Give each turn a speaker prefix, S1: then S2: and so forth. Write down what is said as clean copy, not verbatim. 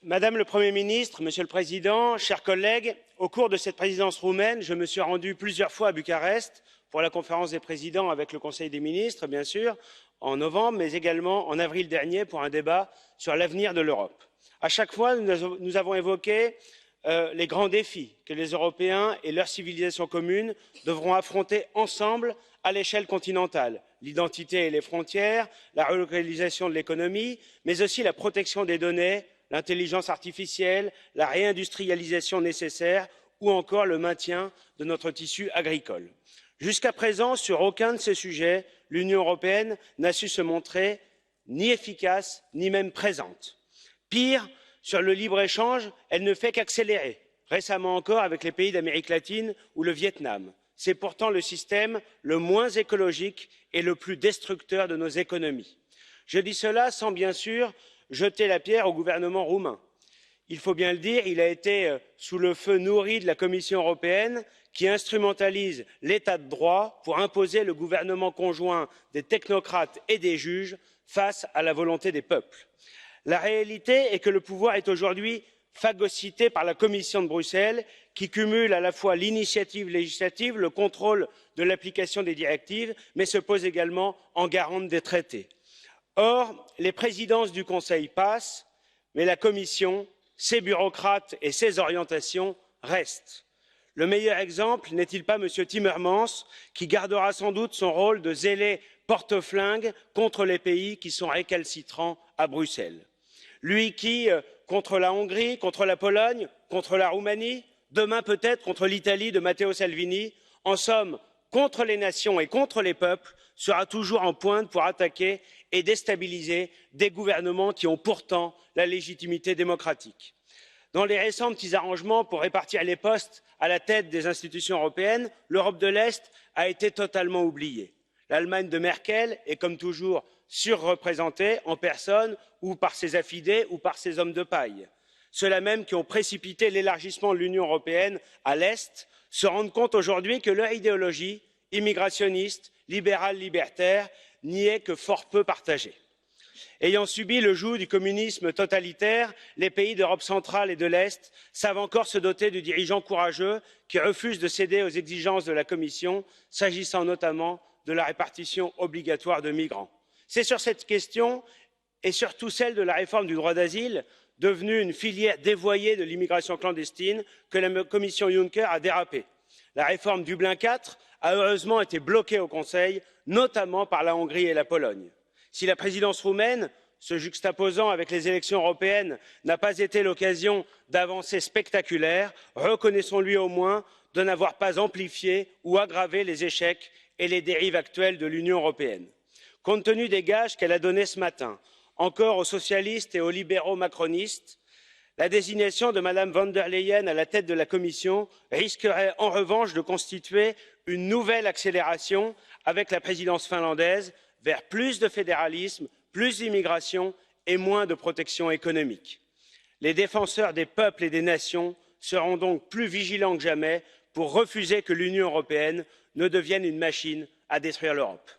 S1: Madame le Premier ministre, Monsieur le Président, chers collègues, au cours de cette présidence roumaine, je me suis rendu plusieurs fois à Bucarest pour la conférence des présidents avec le Conseil des ministres, bien sûr, en novembre, mais également en avril dernier pour un débat sur l'avenir de l'Europe. À chaque fois, nous avons évoqué les grands défis que les Européens et leur civilisation commune devront affronter ensemble à l'échelle continentale l'identité et les frontières, la relocalisation de l'économie, mais aussi la protection des données, l'intelligence artificielle, la réindustrialisation nécessaire ou encore le maintien de notre tissu agricole. Jusqu'à présent, sur aucun de ces sujets, l'Union européenne n'a su se montrer ni efficace, ni même présente. Pire, sur le libre-échange, elle ne fait qu'accélérer, récemment encore avec les pays d'Amérique latine ou le Vietnam. C'est pourtant le système le moins écologique et le plus destructeur de nos économies. Je dis cela sans bien sûr jeter la pierre au gouvernement roumain. Il faut bien le dire, il a été sous le feu nourri de la Commission européenne qui instrumentalise l'état de droit pour imposer le gouvernement conjoint des technocrates et des juges face à la volonté des peuples. La réalité est que le pouvoir est aujourd'hui phagocyté par la Commission de Bruxelles qui cumule à la fois l'initiative législative, le contrôle de l'application des directives, mais se pose également en garante des traités. Or, les présidences du Conseil passent, mais la Commission, ses bureaucrates et ses orientations restent. Le meilleur exemple n'est-il pas M. Timmermans, qui gardera sans doute son rôle de zélé porte-flingue contre les pays qui sont récalcitrants à Bruxelles. Lui qui, contre la Hongrie, contre la Pologne, contre la Roumanie, demain peut-être contre l'Italie de Matteo Salvini, en somme, contre les nations et contre les peuples, sera toujours en pointe pour attaquer et déstabiliser des gouvernements qui ont pourtant la légitimité démocratique. Dans les récents petits arrangements pour répartir les postes à la tête des institutions européennes, l'Europe de l'Est a été totalement oubliée. L'Allemagne de Merkel est comme toujours surreprésentée en personne ou par ses affidés ou par ses hommes de paille. Ceux-là même qui ont précipité l'élargissement de l'Union européenne à l'Est se rendent compte aujourd'hui que leur idéologie immigrationniste, libérale, libertaire n'y est que fort peu partagée. Ayant subi le joug du communisme totalitaire, les pays d'Europe centrale et de l'Est savent encore se doter de dirigeants courageux qui refusent de céder aux exigences de la Commission, s'agissant notamment de la répartition obligatoire de migrants. C'est sur cette question et surtout celle de la réforme du droit d'asile, devenue une filière dévoyée de l'immigration clandestine, que la Commission Juncker a dérapé. La réforme Dublin IV a heureusement été bloquée au Conseil, notamment par la Hongrie et la Pologne. Si la présidence roumaine, se juxtaposant avec les élections européennes, n'a pas été l'occasion d'avancées spectaculaires, reconnaissons-lui au moins de n'avoir pas amplifié ou aggravé les échecs et les dérives actuelles de l'Union européenne. Compte tenu des gages qu'elle a donnés ce matin, encore aux socialistes et aux libéraux macronistes, la désignation de Mme von der Leyen à la tête de la Commission risquerait en revanche de constituer une nouvelle accélération avec la présidence finlandaise vers plus de fédéralisme, plus d'immigration et moins de protection économique. Les défenseurs des peuples et des nations seront donc plus vigilants que jamais pour refuser que l'Union européenne ne devienne une machine à détruire l'Europe.